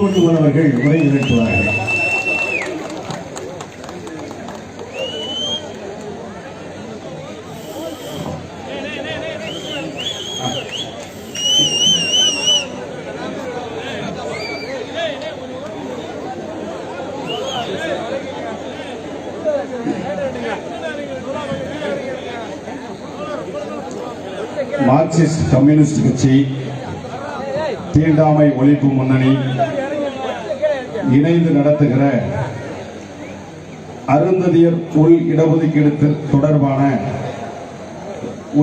அவர்கள் உரை நிகழ்த்துவார்கள். Marxist communist கட்சி, தீண்டாமை ஒழிப்பு முன்னணி இணைந்து நடத்துகிற அருந்ததியர் உள் இடஒதுக்கீடு தொடர்பான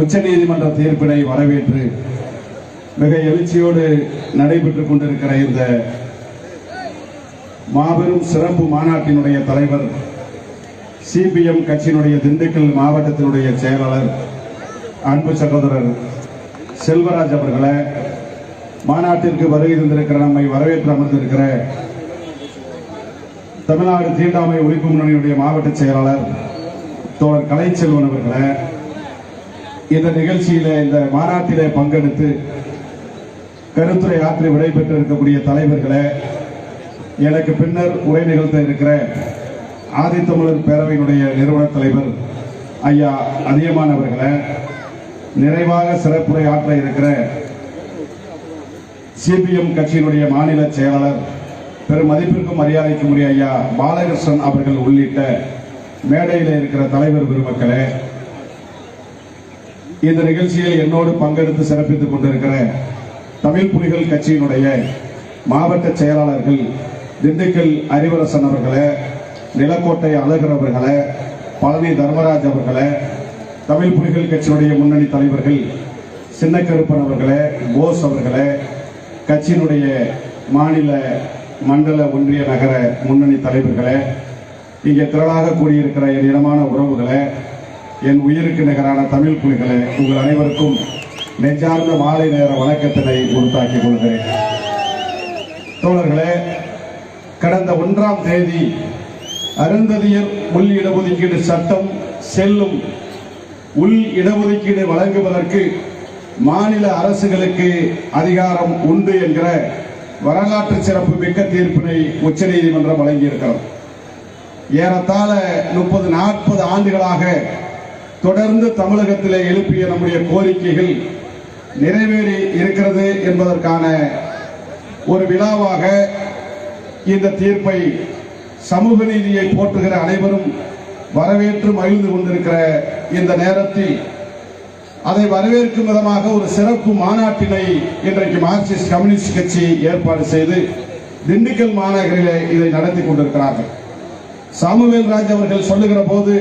உச்சநீதிமன்ற தீர்ப்பினை வரவேற்று மிக எழுச்சியோடு நடைபெற்றுக் கொண்டிருக்கிற இந்த மாபெரும் சிறப்பு மாநாட்டினுடைய தலைவர், சிபிஎம் கட்சியினுடைய திண்டுக்கல் மாவட்டத்தினுடைய செயலாளர் அன்பு சகோதரர் செல்வராஜ் அவர்களே, மாநாட்டிற்கு வருகை தந்திருக்கிற நம்மை வரவேற்று அமர்ந்திருக்கிற தமிழ்நாடு தீண்டாமை ஒழிப்பு முன்னணியுடைய மாவட்ட செயலாளர் தோழர் கலைச்செல்வன் அவர்களே, இந்த நிகழ்ச்சியில இந்த மாநாட்டிலே பங்கெடுத்து கருத்துரை ஆற்றி விடைபெற்று இருக்கக்கூடிய தலைவர்களே, எனக்கு பின்னர் உரை நிகழ்த்த இருக்கிற ஆதித்தமிழர் பேரவையினுடைய நிறுவன தலைவர் ஐயா அதியமான் அவர்களே, நிறைவாக சிறப்புரை ஆற்ற இருக்கிற சிபிஎம் கட்சியினுடைய மாநில செயலாளர் பெரும் மதிப்பிற்கும் மரியாதைக்கும் உரிய ஐயா பாலகிருஷ்ணன் அவர்கள் உள்ளிட்ட மேடையில் இருக்கிற தலைவர் பெருமக்களே, இந்த நிகழ்ச்சியில் என்னோடு பங்கெடுத்து சிறப்பித்துக் கொண்டிருக்கிற தமிழ் புலிகள் கட்சியினுடைய மாவட்ட செயலாளர்கள் திண்டுக்கல் அறிவரசன் அவர்களே, நிலக்கோட்டை அழகர் அவர்களே, பழனி தர்மராஜ் அவர்களே, தமிழ் புலிகள் கட்சியினுடைய முன்னணி தலைவர்கள் சின்னக்கருப்பன் அவர்களே, போஸ் அவர்களே, கட்சியினுடைய மாநில மண்டல ஒன்றிய நகர முன்னணி தலைவர்களே, இங்கே திரளாக கூடியிருக்கிற என் இனமான உறவுகளே, என் உயிருக்கு நிகரான தமிழ் புலிகளே, உங்கள் அனைவருக்கும் நெஞ்சார்ந்த மாலை நேர வணக்கத்தினை உறுத்தாக்கிக் கொள்கிறேன். தோழர்களே, கடந்த 1ஆம் தேதி அருந்ததியர் உள் இடஒதுக்கீடு சட்டம் செல்லும். உள் இடஒதுக்கீடு வழங்குவதற்கு மாநில அரசுகளுக்கு அதிகாரம் உண்டு என்கிற வரலாற்று சிறப்பு மிக்க தீர்ப்பினை உச்சநீதிமன்றம் வழங்கியிருக்கிறது. ஏறத்தாழ 30-40 ஆண்டுகளாக தொடர்ந்து தமிழகத்திலே எழுப்பிய நம்முடைய கோரிக்கைகள் நிறைவேறி இருக்கிறது என்பதற்கான ஒரு விழாவாக இந்த தீர்ப்பை சமூக நீதியை போற்றுகிற அனைவரும் வரவேற்று மகிழ்ந்து கொண்டிருக்கிற இந்த நேரத்தில் அதை வரவேற்கும் விதமாக ஒரு சிறப்பு மாநாட்டினை இன்றைக்கு மார்க்சிஸ்ட் கம்யூனிஸ்ட் கட்சி ஏற்பாடு செய்து திண்டுக்கல் மாநகரிலே இதை நடத்தி கொண்டிருக்கிறார்கள். சாமுவேல் ராஜ் அவர்கள் சொல்லுகிற போது,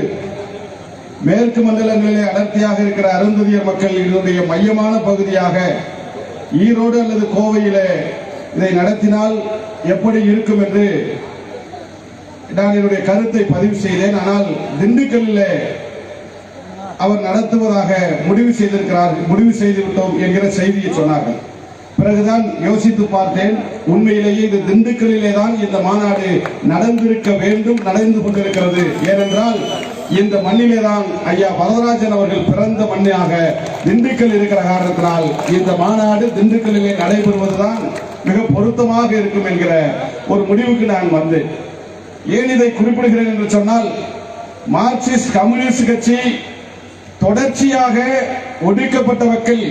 மேற்கு மண்டலங்களிலே அடர்த்தியாக இருக்கிற அருந்ததியர் மக்கள் இதனுடைய மையமான பகுதியாக ஈரோடு அல்லது கோவையிலே இதை நடத்தினால் எப்படி இருக்கும் என்று நான் என்னுடைய கருத்தை பதிவு செய்தேன். ஆனால் திண்டுக்கல்லிலே அவர் நடத்துவதாக முடிவு செய்துவிட்டோம் என்கிற செய்தியை சொன்னார்கள். பிறகுதான் யோசித்து பார்த்தேன், உண்மையிலேயே இது திண்டுக்கல்லிலே தான் இந்த மாநாடு நடந்திருக்க வேண்டும், நடந்து கொண்டிருக்கிறது. ஏனென்றால் இந்த மண்ணிலே தான் ஐயா வரதராஜன் அவர்கள் பிறந்த மண்ணாக திண்டுக்கல் இருக்கிற காரணத்தினால் இந்த மாநாடு திண்டுக்கல்லிலே நடைபெறுவதுதான் மிக பொருத்தமாக இருக்கும் என்கிற ஒரு முடிவுக்கு நான் வந்தேன். ஏன் இதை குறிப்பிடுகிறேன் என்று சொன்னால், மார்க்சிஸ்ட் கம்யூனிஸ்ட் கட்சி தொடர்ச்சியாக ஒடுக்கப்பட்ட மக்கள்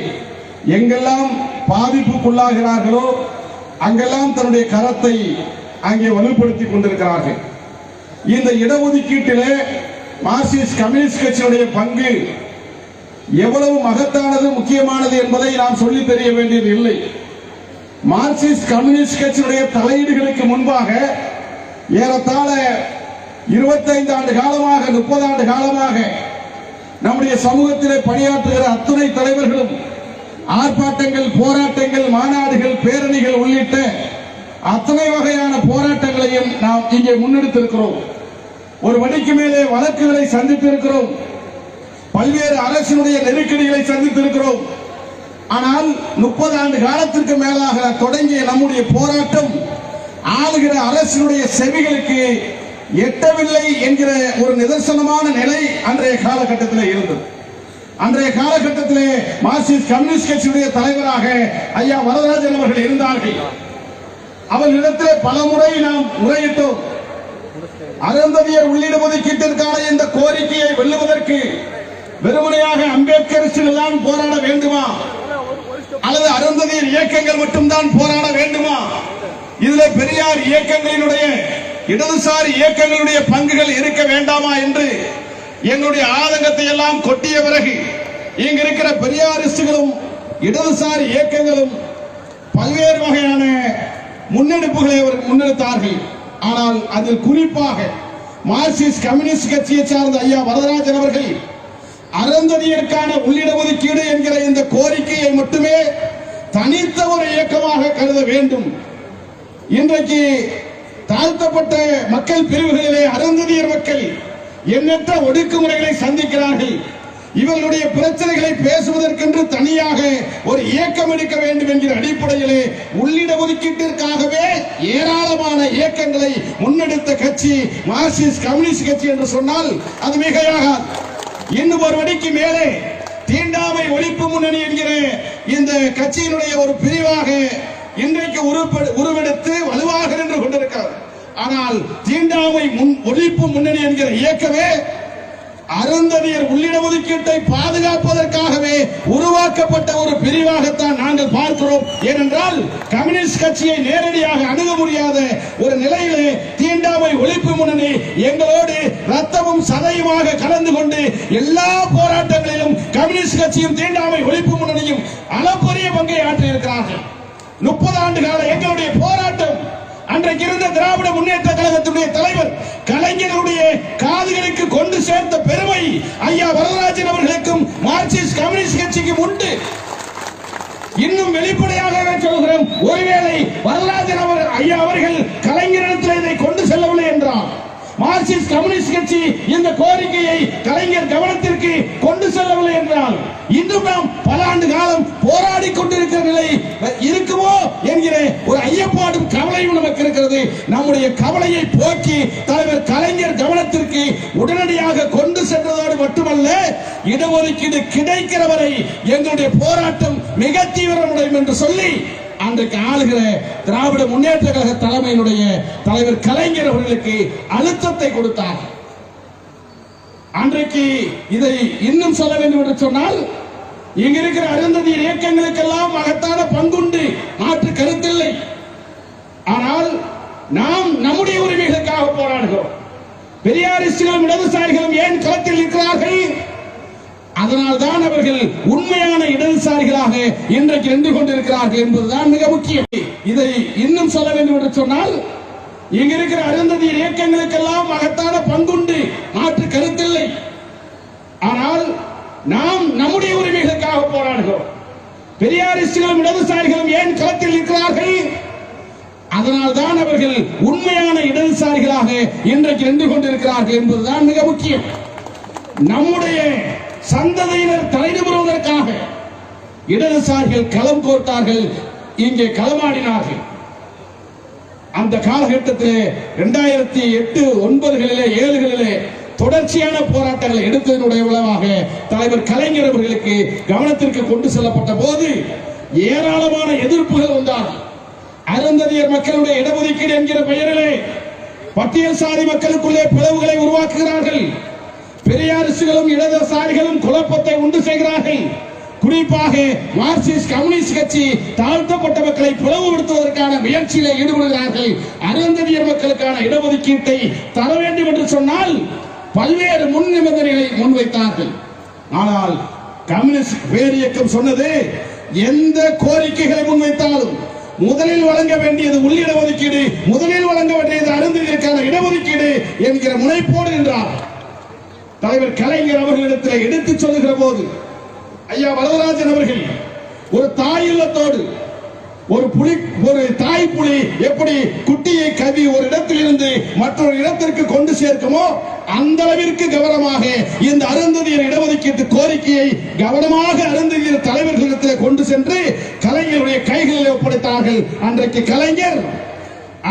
எங்கெல்லாம் பாதிப்புக்குள்ளாகிறார்களோ அங்கெல்லாம் தன்னுடைய கரத்தை அங்கே வலுப்படுத்திக் கொண்டிருக்கிறார்கள். இந்த இடஒதுக்கீட்டிலே மார்க்சிஸ்ட் கம்யூனிஸ்ட் கட்சியுடைய பங்கு எவ்வளவு மகத்தானது, முக்கியமானது என்பதை நாம் சொல்லித் தெரிய வேண்டியது இல்லை. மார்க்சிஸ்ட் கம்யூனிஸ்ட் கட்சியுடைய தலையீடுகளுக்கு முன்பாக ஏறத்தாழ 25 ஆண்டு காலமாக 30 ஆண்டு காலமாக நம்முடைய சமூகத்திலே பணியாற்றுகிற அத்துணை தலைவர்களும் ஆர்ப்பாட்டங்கள், போராட்டங்கள், மாநாடுகள், பேரணிகள் உள்ளிட்ட அத்தனை வகையான போராட்டங்களையும் நாம் இங்கே முன்னெடுத்திருக்கிறோம். ஒரு மணிக்கு மேலே வழக்குகளை சந்தித்திருக்கிறோம். பல்வேறு அரசினுடைய நெருக்கடிகளை சந்தித்திருக்கிறோம். ஆனால் 30 ஆண்டு காலத்திற்கு மேலாக தொடங்கிய நம்முடைய போராட்டம் ஆளுகிற அரசினுடைய செவிகளுக்கு எட்டவில்லை என்கிற ஒரு நிதர்சனமான நிலை அன்றைய காலகட்டத்தில் இருந்தது. அன்றைய அவர்களிடத்திலே பல முறை நாம் முறையிட்டோம். அருந்ததியர் உள்ளிட ஒதுக்கீட்டிற்கான இந்த கோரிக்கையை வெல்லுவதற்கு வெறுமனையாக அம்பேத்கர் தான் போராட வேண்டுமா அல்லது அருந்ததியர் இயக்கங்கள் மட்டும்தான் போராட வேண்டுமா? இதில் பெரியார் இயக்கங்களினுடைய இடதுசாரி இயக்கங்களுடைய பங்குகள் இருக்க வேண்டாமா என்று எங்களுடைய ஆதங்கத்தை எல்லாம் கொட்டிய பிறகு இங்க இருக்கிற பெரியாரிஸ்டுகளும் இடதுசாரி இயக்கங்களும் பல்வேறு வகையான முன்னெடுப்புகளை முன்னெடுத்தார்கள். ஆனால் அதில் குறிப்பாக மார்க்சிஸ்ட் கம்யூனிஸ்ட் கட்சியை சார்ந்த ஐயா வரதராஜன் அவர்கள் அருந்ததியருக்கான உள்ளிட ஒதுக்கீடு என்கிற இந்த கோரிக்கையை மட்டுமே தனித்த ஒரு இயக்கமாக கருத வேண்டும். இன்றைக்கு தாழ்த்தப்பட்ட மக்கள் பிரிவுகளிலே அருந்ததியர் மக்கள் எண்ணற்ற ஒடுக்குமுறைகளை சந்திக்கிறார்கள். இவர்களுடைய பிரச்சனைகளை பேசுவதற்கென்று தனியாக ஒரு இயக்கம் எடுக்க வேண்டும் என்கிற அடிப்படையிலே உள்ளிட ஒதுக்கீட்டிற்காகவே ஏராளமான இயக்கங்களை முன்னெடுத்த கட்சி மார்க்சிஸ்ட் கம்யூனிஸ்ட் கட்சி என்று சொன்னால் அது மிகையாகாது. இன்னும் ஒரு வடிக்கு மேலே தீண்டாமை ஒழிப்பு முன்னணி என்கிற இந்த கட்சியினுடைய ஒரு பிரிவாக இன்றைக்கு உருவெடுத்து வலுவாக நின்று கொண்டிருக்கிறது. ஆனால் தீண்டாமை ஒழிப்பு முன்னணி என்கிற இயக்கமே அருந்ததியர் உள்ளிட ஒதுக்கீட்டை பாதுகாப்பதற்காகவே உருவாக்கப்பட்ட ஒரு பிரிவாகத்தான் நாங்கள் பார்க்கிறோம். ஏனென்றால் கம்யூனிஸ்ட் கட்சியை நேரடியாக அணுக முடியாத ஒரு நிலையிலே தீண்டாமை ஒழிப்பு முன்னணி எங்களோடு ரத்தமும் சதையுமாக கலந்து கொண்டு எல்லா போராட்டங்களிலும் கம்யூனிஸ்ட் கட்சியும் தீண்டாமை ஒழிப்பு முன்னணியும் அளப்பரிய பங்கை ஆற்றியிருக்கிறார்கள். 30 ஆண்டு கால எங்களுடைய போராட்டம் அன்றைக்கு இருந்த திராவிட முன்னேற்ற கழகத்துடைய தலைவர் கலைஞருடைய காதுகளுக்கு கொண்டு சேர்த்த பெருமை ஐயா வரதராஜன் அவர்களுக்கும் மார்க்சிஸ்ட் கம்யூனிஸ்ட் கட்சிக்கும் உண்டு. இன்னும் வெளிப்படையாக சொல்கிறோம், ஒருவேளை வரதராஜன் ஐயா அவர்கள் கலைஞரிடத்தில் இதை கொண்டு செல்லவில்லை என்றால் மார்க்சிஸ்ட் கம்யூனிஸ்ட் கட்சி இந்த கோரிக்கையை கலைஞர் கவனத்திற்கு கொண்டு செல்லவில்லை என்றால் இன்னும் நாம் பல ஆண்டு காலம் போராடி கொண்டிருக்கிற நிலை இருக்குமோ என்கிற ஒரு ஐயப்பாடும் கவலையும் நமக்கு இருக்கிறது. நம்முடைய கவலையை போக்கி தலைவர் கலைஞர் கவனத்திற்கு உடனடியாக கொண்டு சென்றதோடு மட்டுமல்ல, இடஒதுக்கீடு கிடைக்கிற வரை எங்களுடைய போராட்டம் மிக தீவிரமடையும் என்று சொல்லி அன்றைக்கு ஆளுகிற திராவிட முன்னேற்ற கழக தலைமையினுடைய தலைவர் கலைஞர் அவர்களுக்கு அழுத்தத்தை கொடுத்தார். அன்றைக்கு இதை இன்னும் சொல்ல வேண்டும் என்று சொன்னால், இங்க இருக்கிற அருந்ததியர் இயக்கங்களுக்கெல்லாம் மகத்தான பங்குண்டு, மாற்று கருத்தில்லை. ஆனால் நாம் நம்முடைய உரிமைகளுக்காக போராடுகிறோம். பெரியாரிஸ்டுகளும் இடதுசாரிகளும் ஏன் களத்தில் இருக்கிறார்கள்? அதனால் தான் அவர்கள் உண்மையான இடதுசாரிகளாக இன்றைக்கு நின்று கொண்டிருக்கிறார்கள் என்பதுதான் மிக முக்கியம். இதை இன்னும் சொல்ல வேண்டும் என்று சொன்னால், இங்க இருக்கிற அருந்ததியர் இயக்கங்களுக்கெல்லாம் மகத்தான பங்குண்டு, மாற்று கருத்தில்லை. ஆனால் நாம் நம்முடைய உரிமைகளுக்காக போராடுகிறோம். பெரியாரிஸ்டுகளும் இடதுசாரிகளும் ஏன் களத்தில் இருக்கிறார்கள்? அதனால் தான் அவர்கள் உண்மையான இடதுசாரிகளாக இன்றைக்கு நின்று கொண்டிருக்கிறார்கள் என்பதுதான் மிக முக்கியம். நம்முடைய சந்ததியினர் தலைநிமிருவதற்காக இடதுசாரிகள் களம் கோர்த்தார்கள், இங்கே களமாடினார்கள். அந்த காலகட்டத்தில் 2008, 2009, 2007 தொடர்ச்சியான போராட்டங்களை எடுத்ததனுடைய விளைவாக தலைவர் கலைஞர் அவர்களுக்கு கவனத்திற்கு கொண்டு செல்லப்பட்ட போது ஏராளமான எதிர்ப்புகள் வந்தார்கள். அருந்ததியர் மக்களுடைய இடஒதுக்கீடு என்கிற பெயரிலே பட்டியல் சாதி மக்களுக்குள்ளே பிளவுகளை உருவாக்குகிறார்கள். பெரியாரிஸ்டுகளும் இடதுசாரிகளும் குழப்பத்தை உண்டு செய்கிறார்கள். குறிப்பாக மார்க்சிஸ்ட் கம்யூனிஸ்ட் கட்சி தாழ்த்தப்பட்ட மக்களை பிளவுபடுத்துவதற்கான முயற்சியிலே ஈடுபடுகிறார்கள். அருந்ததியர் மக்களுக்கான இடஒதுக்கீட்டை தர வேண்டும் என்று சொன்னால் பல்வேறு முன் நிபந்தனைகளை முன்வைத்தார்கள். ஆனால் கம்யூனிஸ்ட் பேர் இயக்கம் சொன்னது, எந்த கோரிக்கைகளை முன்வைத்தாலும் முதலில் வழங்க வேண்டியது உள்ளிட ஒதுக்கீடு, முதலில் வழங்க வேண்டியது அருந்ததியருக்கான இடஒதுக்கீடு என்கிற முனைப்போடு நின்றார். தலைவர் கலைஞர் அவர்களிடத்தில் எடுத்து சொல்லுகிற போது ஐயா வரதராஜன் அவர்கள் ஒரு தாய் இல்லத்தோடு ஒரு தாய் புலி எப்படி குட்டியை கவி ஒரு இடத்தில் இருந்து மற்றொரு இடத்திற்கு கொண்டு சேர்க்குமோ அந்த அளவிற்கு கவனமாக இந்த அருந்ததியர் இடஒதுக்கீட்டு கோரிக்கையை கவனமாக அருந்ததியர் தலைவர்களிடத்தில் கொண்டு சென்று கலைஞருடைய கைகளில் ஒப்படைத்தார்கள். அன்றைக்கு கலைஞர்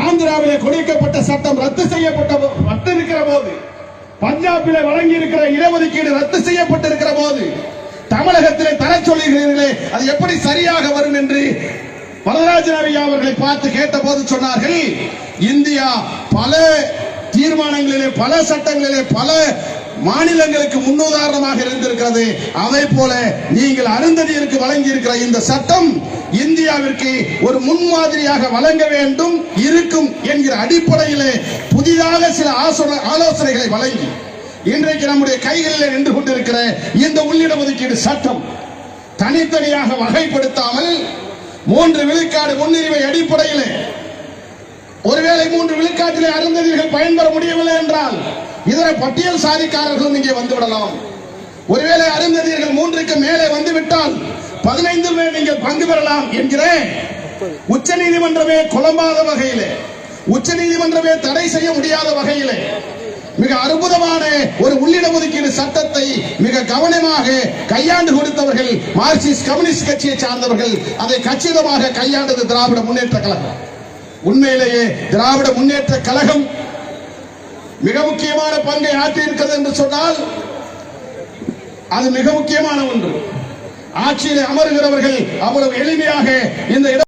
ஆந்திராவிலே கொடுக்கப்பட்ட சட்டம் ரத்து செய்யப்பட்டிருக்கிற போது, பஞ்சாபிலே வழங்கி இருக்கிற இடஒதுக்கீடு ரத்து செய்யப்பட்டிருக்கிற போது தமிழகத்திலே தர சொல்லுகிறீர்களே அது எப்படி சரியாக வரும் என்று வரதராஜன் ஐயா அவர்களை பார்த்து கேட்டபோது சொன்னார்கள், இந்தியா பல தீர்மானங்களிலே, பல சட்டங்களிலே, பல மாநிலங்களுக்கு முன்னுதாரணமாக இருந்திருக்கிறது. அதே போல நீங்கள் அருந்ததியருக்கு வழங்கி இருக்கிற இந்த சட்டம் இந்தியாவிற்கு ஒரு முன்மாதிரியாக வழங்க வேண்டும் இருக்கும் என்கிற அடிப்படையிலே புதிதாக சில ஆலோசனைகளை வழங்கி இன்றைக்கு நம்முடைய கைகளில் நின்று கொண்டிருக்கிற இந்த உள்ளிட ஒதுக்கீடு சட்டம் தனித்தனியாக வகைப்படுத்தாமல் 3 விழுக்காடு முன்னுரிமை அடிப்படையில், ஒருவேளை 3 விழுக்காட்டிலே அருந்ததியர்கள் பயன்பெற முடியவில்லை என்றால் இதர பட்டியல் சாதிக்காரர்களும் இங்கே வந்துவிடலாம். ஒருவேளை அருந்ததியர்கள் 3க்கு மேலே வந்துவிட்டால் 15 நீங்கள் பங்கு பெறலாம் என்கிற உச்ச நீதிமன்றமே குழம்பாத வகையிலே, உச்ச நீதிமன்றமே தடை செய்ய முடியாத வகையிலே மிக அற்புதமான ஒரு உள்ளிட ஒதுக்கீடு சட்டத்தை மிக கவனமாக கையாண்டு கொடுத்தவர்கள் மார்க்சிஸ்ட் கம்யூனிஸ்ட் கட்சியை சார்ந்தவர்கள். அதை கச்சிதமாக கையாண்டது திராவிட முன்னேற்ற கழகம். உண்மையிலேயே திராவிட முன்னேற்ற கழகம் மிக முக்கியமான பங்கை ஆற்றியிருக்கிறது என்று சொன்னால் அது மிக முக்கியமான ஒன்று. ஆட்சியில் அமர்கிறவர்கள் அவ்வளவு எளிமையாக இந்த